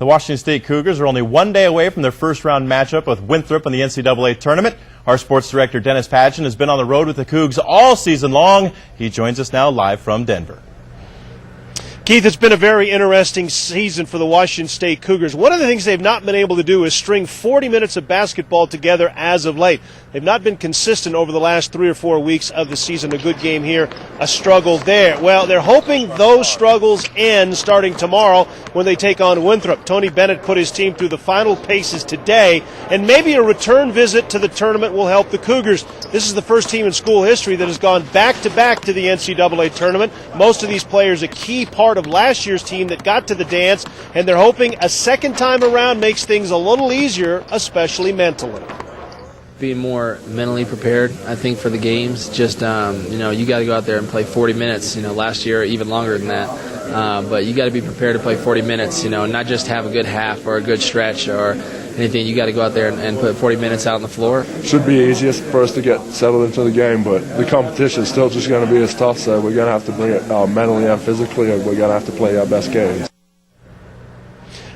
The Washington State Cougars are only one day away from their first-round matchup with Winthrop in the NCAA Tournament. Our sports director, Dennis Patchin, has been on the road with the Cougs all season long. He joins us now live from Denver. Keith, it's been a very interesting season for the Washington State Cougars. One of the things they've not been able to do is string 40 minutes of basketball together as of late. They've not been consistent over the last 3 or 4 weeks of the season. A good game here, a struggle there. Well, they're hoping those struggles end starting tomorrow when they take on Winthrop. Tony Bennett put his team through the final paces today, and maybe a return visit to the tournament will help the Cougars. This is the first team in school history that has gone back-to-back to the NCAA Tournament. Most of these players a key part of last year's team that got to the dance, and they're hoping a second time around makes things a little easier, especially mentally. Being more mentally prepared, I think, for the games. Just, you got to go out there and play 40 minutes. Last year, even longer than that. But you got to be prepared to play 40 minutes, not just have a good half or a good stretch or anything. You got to go out there and put 40 minutes out on the floor. Should be easiest for us to get settled into the game, but the competition is still just going to be as tough, so we're going to have to bring it mentally and physically, and we're going to have to play our best games.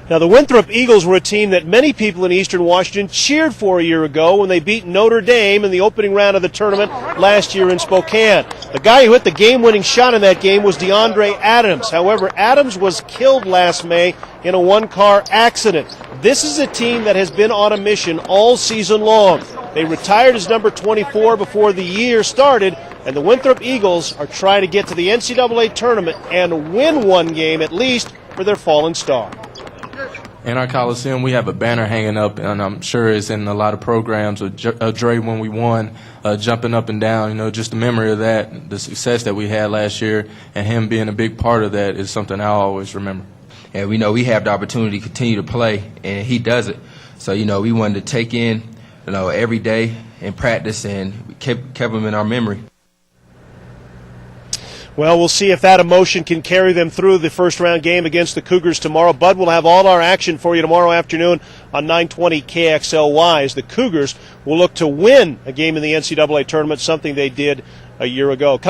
Now, the Winthrop Eagles were a team that many people in Eastern Washington cheered for a year ago when they beat Notre Dame in the opening round of the tournament last year in Spokane. The guy who hit the game-winning shot in that game was DeAndre Adams. However, Adams was killed last May in a one-car accident. This is a team that has been on a mission all season long. They retired as number 24 before the year started, and the Winthrop Eagles are trying to get to the NCAA Tournament and win one game at least for their fallen star. In our Coliseum, we have a banner hanging up, and I'm sure it's in a lot of programs of Dre when we won, jumping up and down. Just the memory of that, the success that we had last year, and him being a big part of that is something I'll always remember. And we know we have the opportunity to continue to play, and he does it. So, we wanted to take in, every day and practice, and we kept him in our memory. Well, we'll see if that emotion can carry them through the first-round game against the Cougars tomorrow. Bud will have all our action for you tomorrow afternoon on 920 KXLY as the Cougars will look to win a game in the NCAA Tournament, something they did a year ago.